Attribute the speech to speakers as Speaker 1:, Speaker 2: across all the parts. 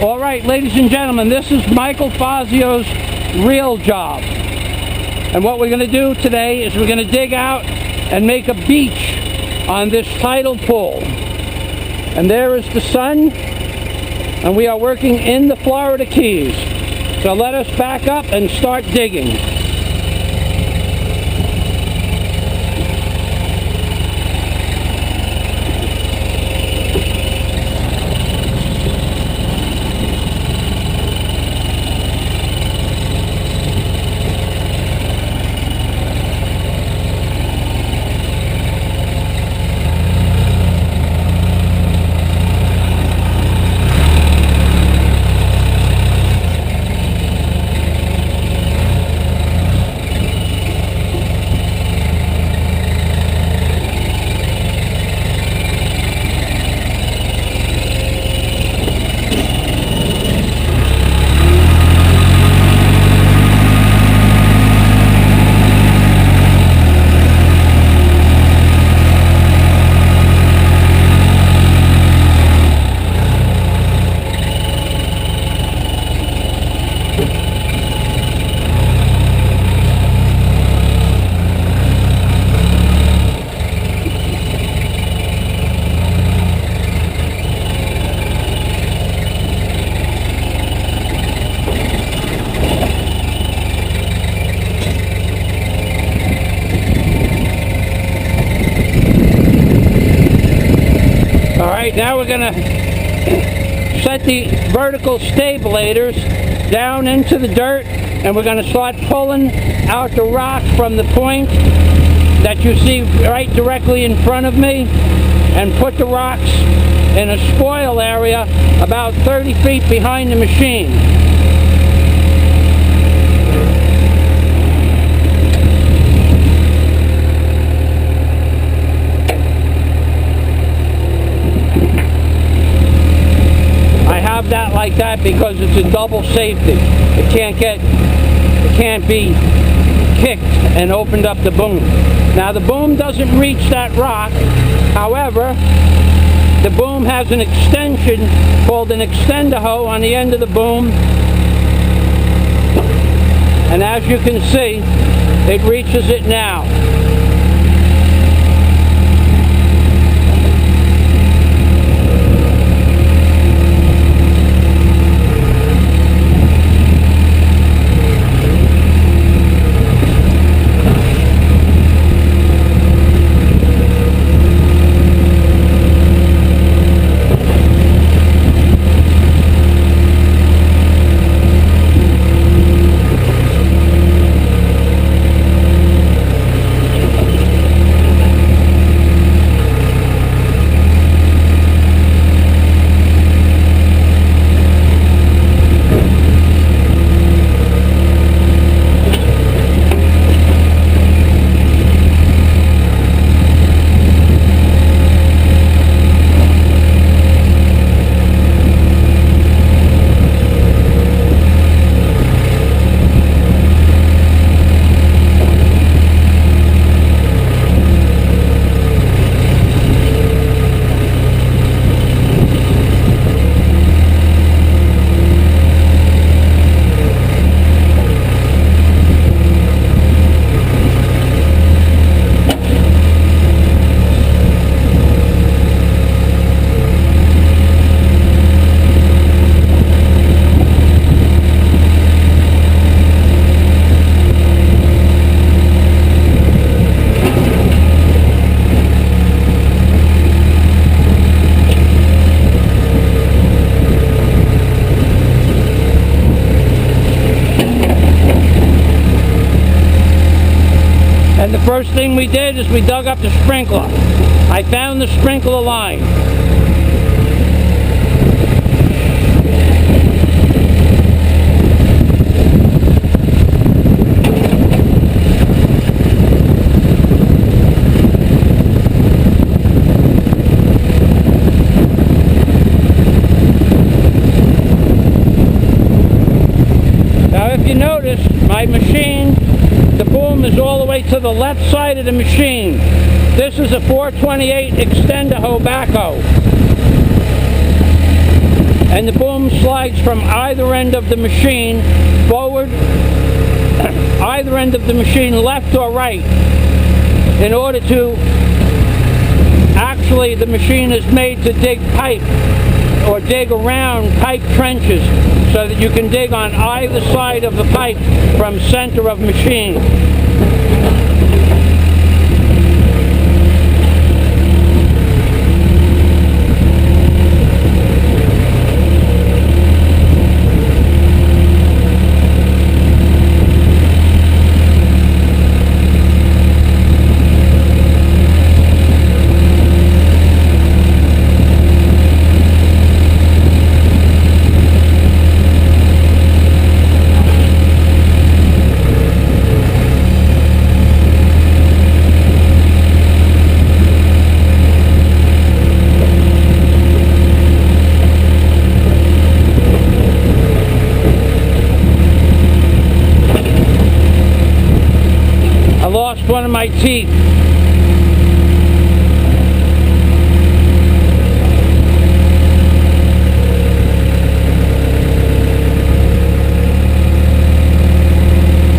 Speaker 1: All right, ladies and gentlemen, this is Michael Fazio's real job. And what we're going to do today is we're going to dig out and make a beach on this tidal pool. And there is the sun, and we are working in the Florida Keys. So let us back up and start digging. Now we're going to set the vertical stabilators down into the dirt, and we're going to start pulling out the rock from the point that you see right directly in front of me, and put the rocks in a spoil area about 30 feet behind the machine. That like that because it's a double safety. It can't be kicked and opened up the boom. Now the boom doesn't reach that rock. However, the boom has an extension called an extender hoe on the end of the boom, and as you can see, it reaches it now. And the first thing we did is we dug up the sprinkler. I found the sprinkler line. Now if you notice, my machine, the boom is all the way to the left side of the machine. This is a 428 extender hoe backhoe. and the boom slides from either end of the machine forward, either end of the machine left or right, in order to, actually the machine is made to dig pipe or dig around pipe trenches so that you can dig on either side of the pipe from center of machine. One of my teeth.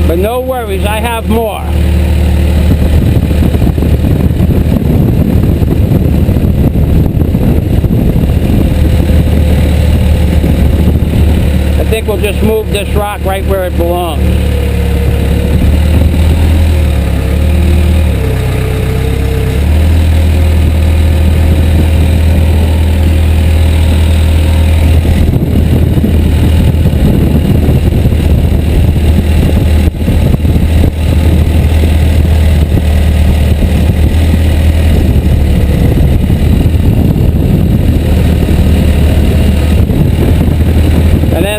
Speaker 1: But no worries, I have more. I think we'll just move this rock right where it belongs.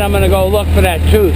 Speaker 1: I'm going to go look for that tooth.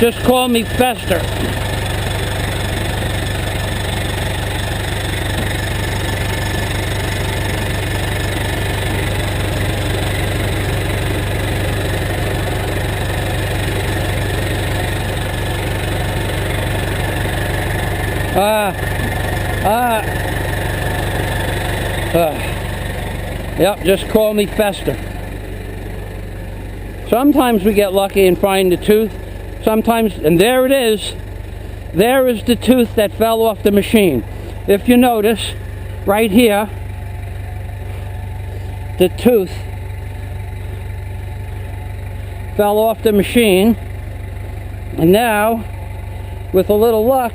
Speaker 1: Just call me Fester. Yep, just call me Fester. Sometimes we get lucky and find the tooth. Sometimes, and there it is. there is the tooth that fell off the machine. If you notice, right here, the tooth fell off the machine, and now, with a little luck,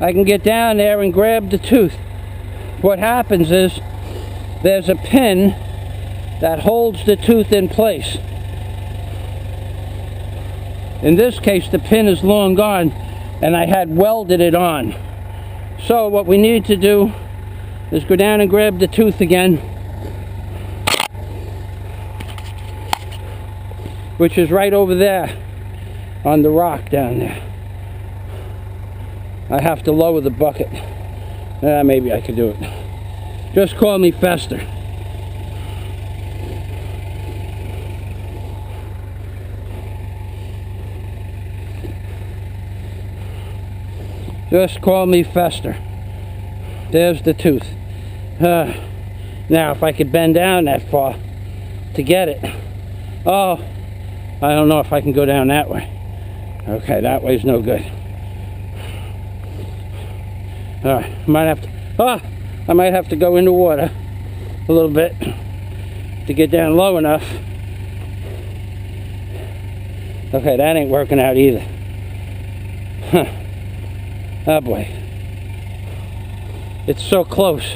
Speaker 1: I can get down there and grab the tooth. What happens is, there's a pin that holds the tooth in place. In this case, the pin is long gone, and I had welded it on. So what we need to do is go down and grab the tooth again, which is right over there on the rock down there. I have to lower the bucket. Maybe I could do it. Just call me Fester. Just call me Fester. There's the tooth. Now, if I could bend down that far to get it. Oh, I don't know if I can go down that way. Okay, that way's no good. Alright, I might have to go in the water a little bit to get down low enough. Okay, that ain't working out either. Oh boy. It's so close,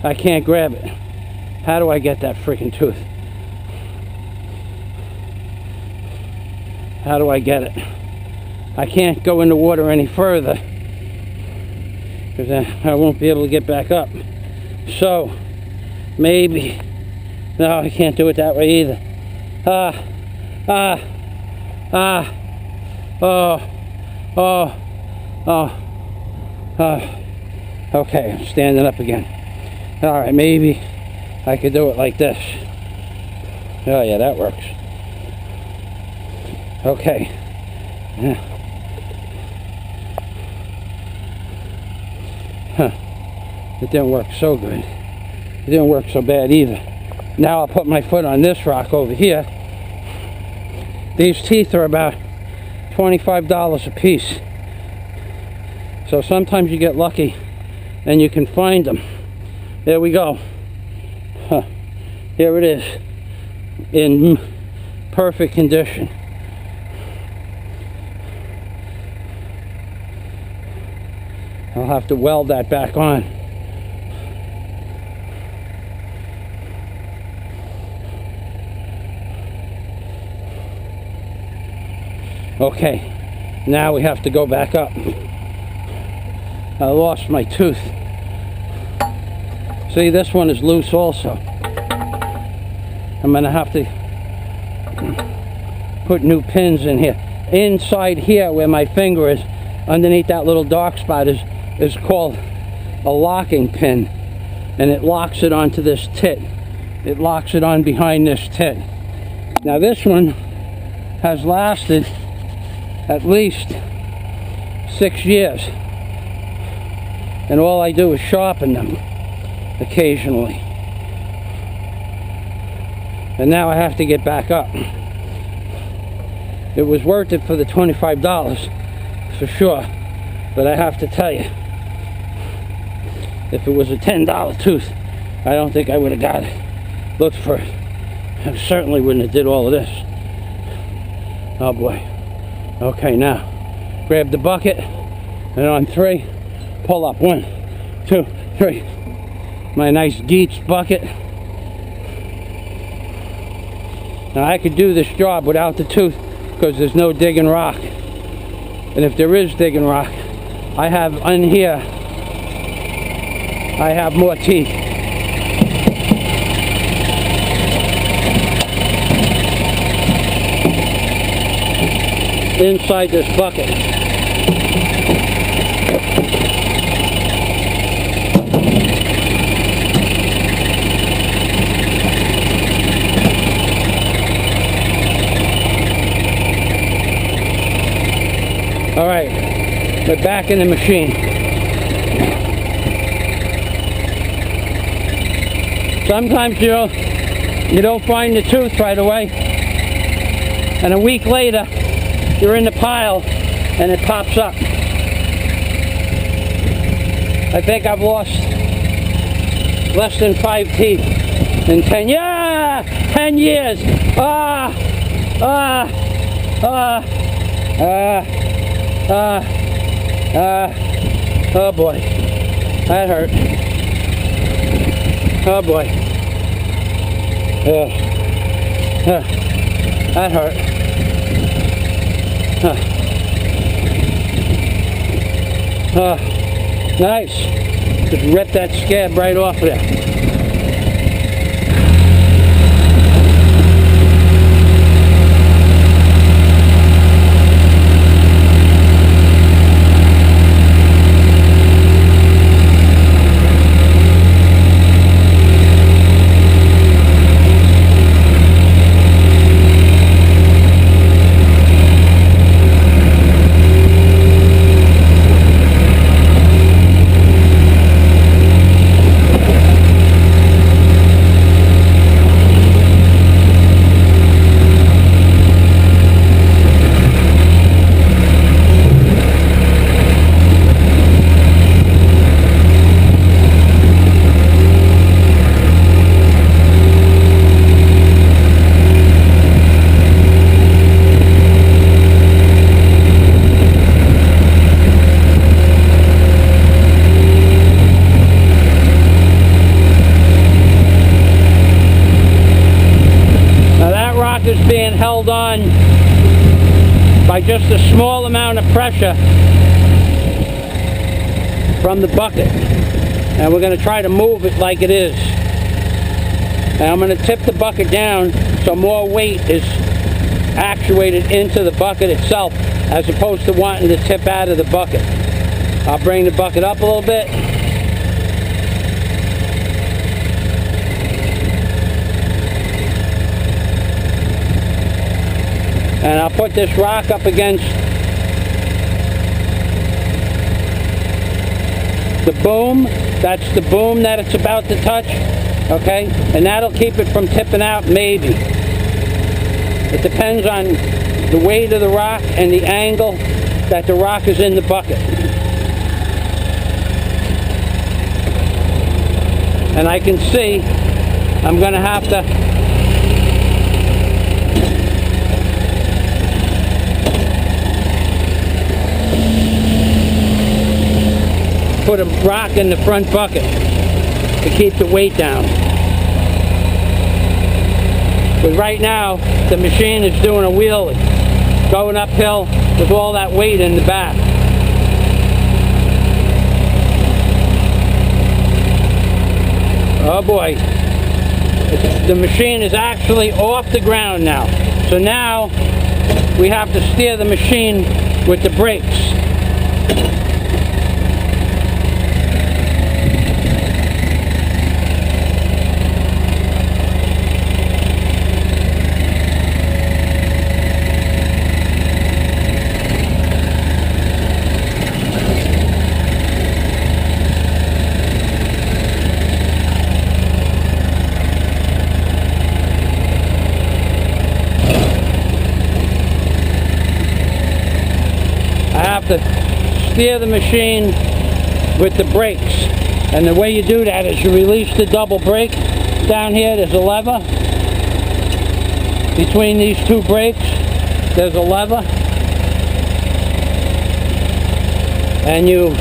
Speaker 1: I can't grab it. How do I get that freaking tooth? How do I get it? I can't go in the water any further, because I won't be able to get back up. So, maybe... No, I can't do it that way either. Okay, I'm standing up again. Alright, maybe I could do it like this. Oh yeah, that works. Okay. It didn't work so good. It didn't work so bad either. Now I'll put my foot on this rock over here. These teeth are about $25 a piece. So sometimes you get lucky and you can find them. There we go. Here it is, in perfect condition. I'll have to weld that back on. Okay, now we have to go back up. I lost my tooth. See, this one is loose also. I'm gonna have to put new pins in here. Inside here where my finger is, underneath that little dark spot, is called a locking pin, and it locks it onto this tit. It locks it on behind this tit. Now this one has lasted at least 6 years, and all I do is sharpen them occasionally. And now I have to get back up. It was worth it for the $25 for sure, but I have to tell you, if it was a $10 tooth, I don't think I would have got it. Looked for it. I certainly wouldn't have did all of this. Oh boy. Okay, now grab the bucket, and on 3, pull up. 1, 2, 3. My nice Geets bucket. Now I could do this job without the tooth because there's no digging rock. And if there is digging rock, I have on here, I have more teeth. Inside this bucket. All right, we're back in the machine. Sometimes you don't find the tooth right away, and a week later you're in the pile and it pops up. I think I've lost less than 5 teeth in 10 years. Oh boy, that hurt. Oh boy. That hurt. Nice. Just rip that scab right off there. Is being held on by just a small amount of pressure from the bucket, and we're going to try to move it like it is. And I'm going to tip the bucket down so more weight is actuated into the bucket itself as opposed to wanting to tip out of the bucket. I'll bring the bucket up a little bit. And I'll put this rock up against the boom. That's the boom that it's about to touch. Okay? And that'll keep it from tipping out, maybe. It depends on the weight of the rock and the angle that the rock is in the bucket. And I can see I'm going to have to put a rock in the front bucket to keep the weight down. But right now, the machine is doing a wheelie, going uphill with all that weight in the back. Oh boy, the machine is actually off the ground now. So now we have to steer the machine with the brakes. To steer the machine with the brakes, and the way you do that is you release the double brake. Down here there's a lever. Between these two brakes there's a lever, and you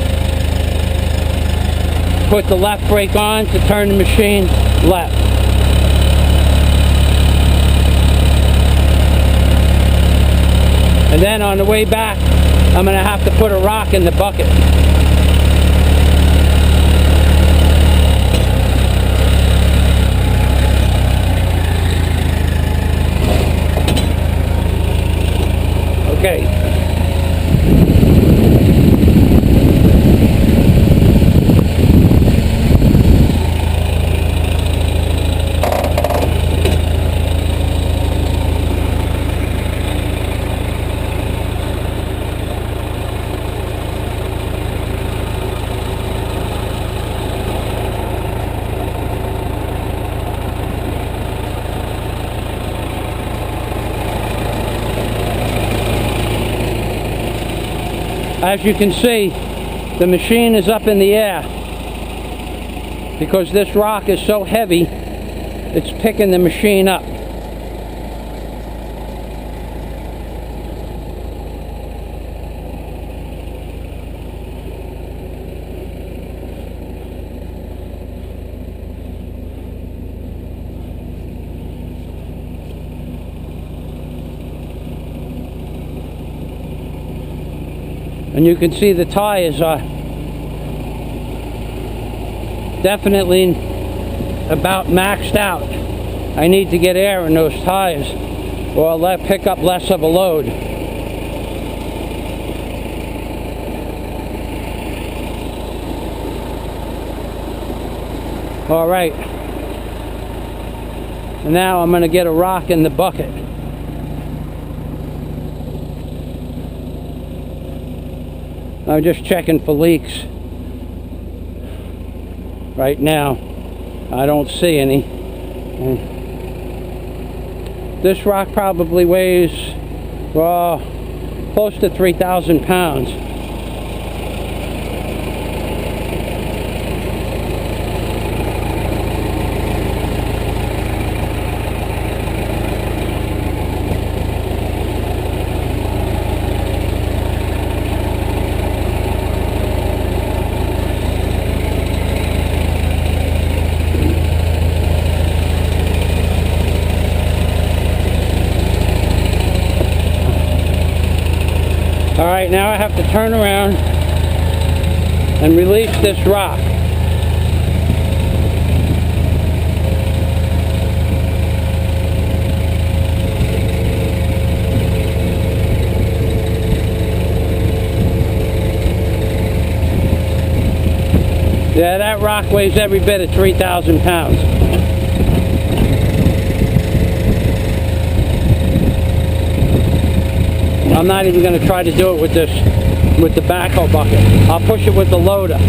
Speaker 1: put the left brake on to turn the machine left. And then on the way back I'm going to have to put a rock in the bucket. Okay. As you can see, the machine is up in the air because this rock is so heavy, it's picking the machine up. And you can see the tires are definitely about maxed out. I need to get air in those tires or I'll pick up less of a load. All right. And now I'm going to get a rock in the bucket. I'm just checking for leaks. Right now, I don't see any. This rock probably weighs, well, close to 3,000 pounds. Alright, now I have to turn around and release this rock. Yeah, that rock weighs every bit of 3,000 pounds. I'm not even going to try to do it with the backhoe bucket. I'll push it with the loader.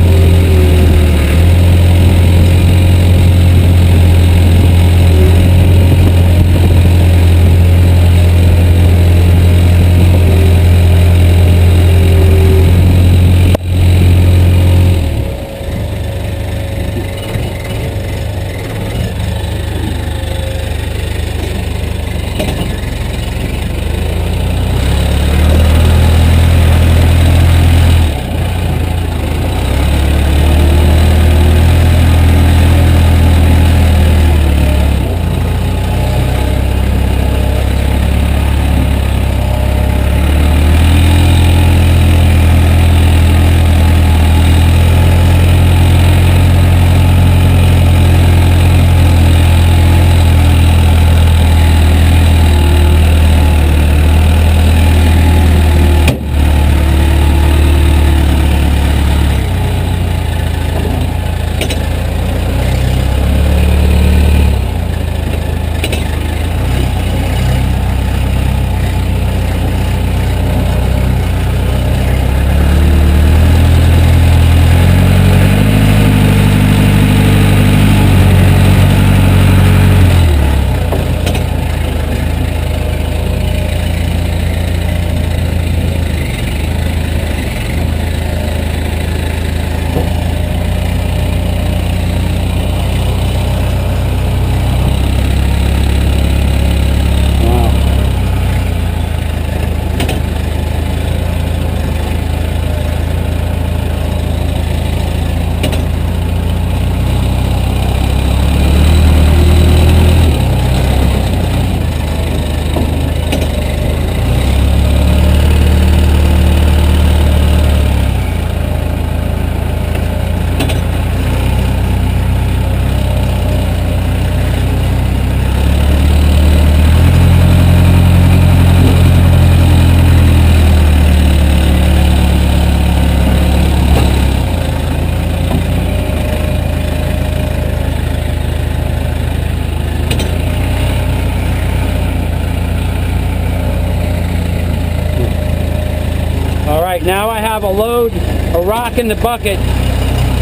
Speaker 1: Alright, now I have a rock in the bucket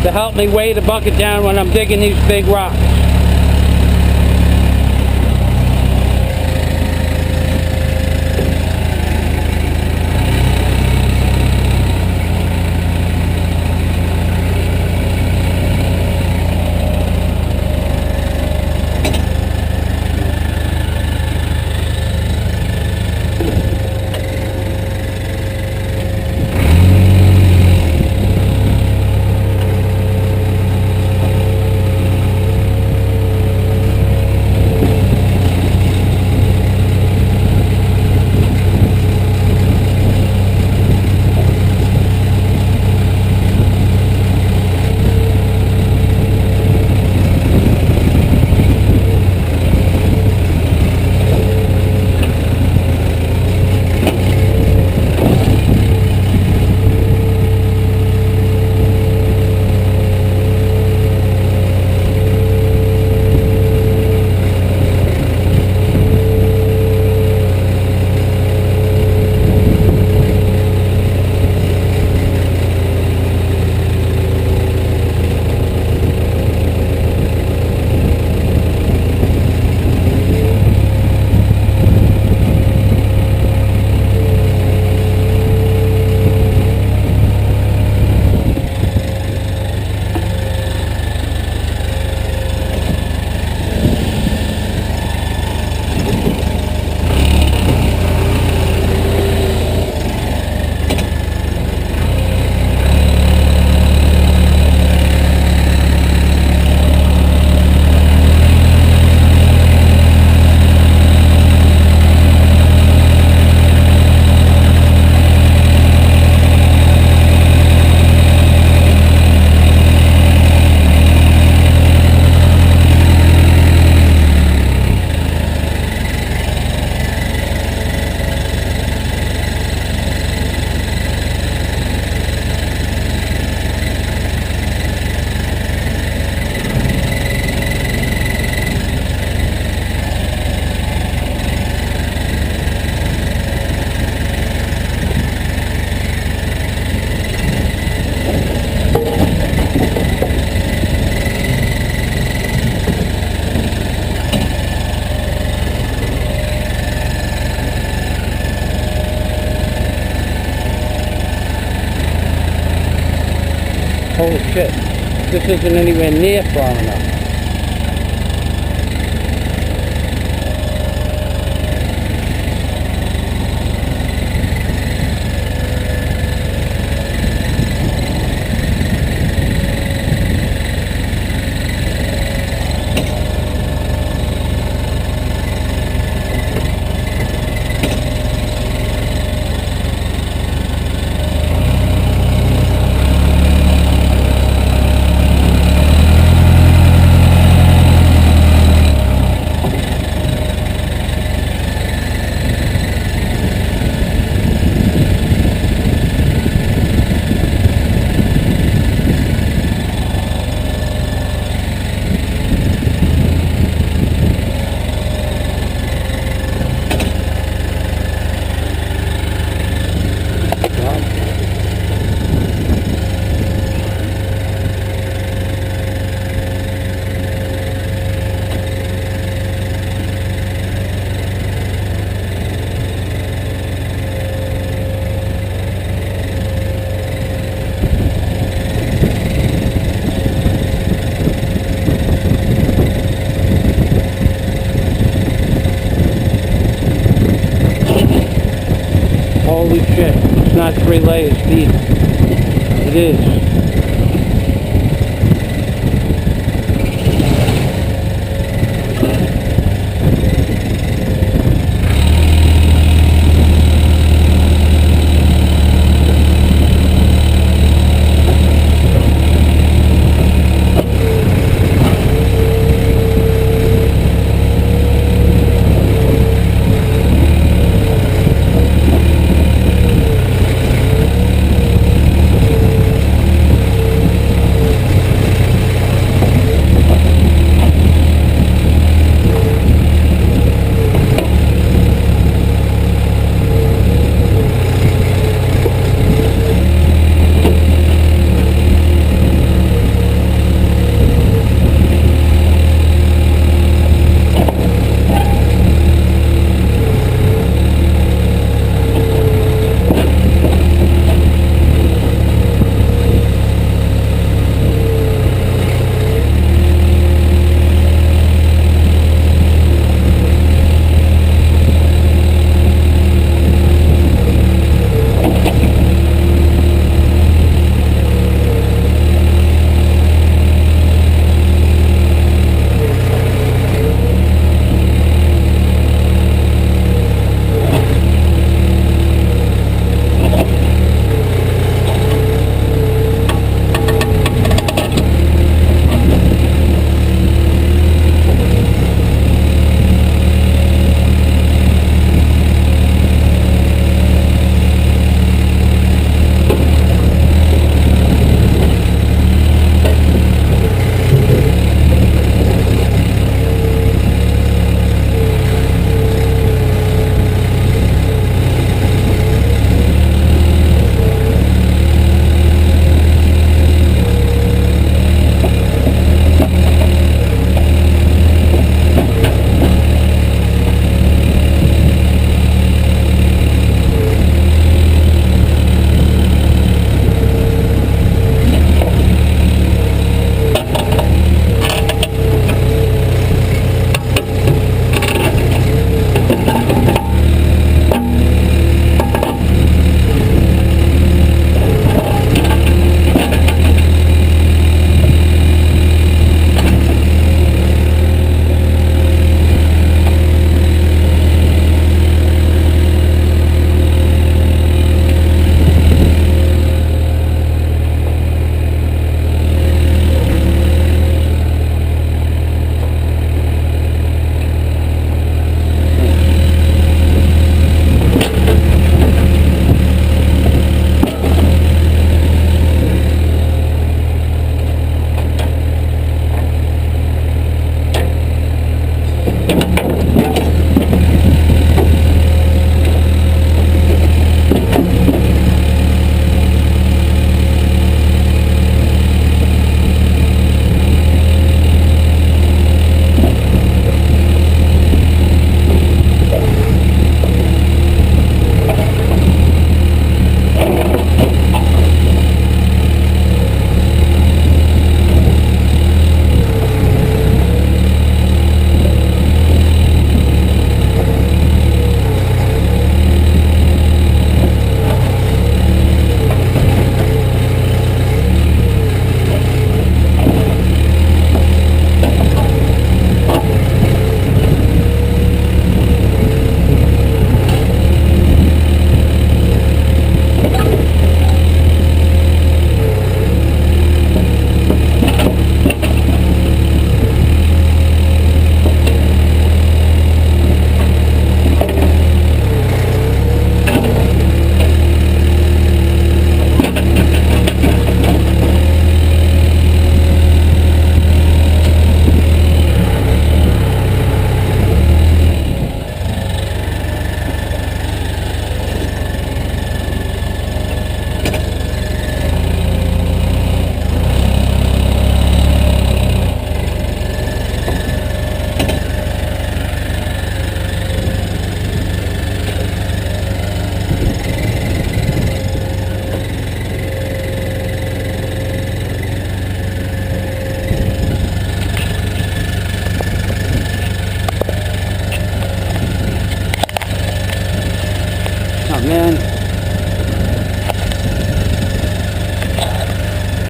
Speaker 1: to help me weigh the bucket down when I'm digging these big rocks. Holy shit. This isn't anywhere near far enough. Holy shit, it's not 3 layers deep. It is.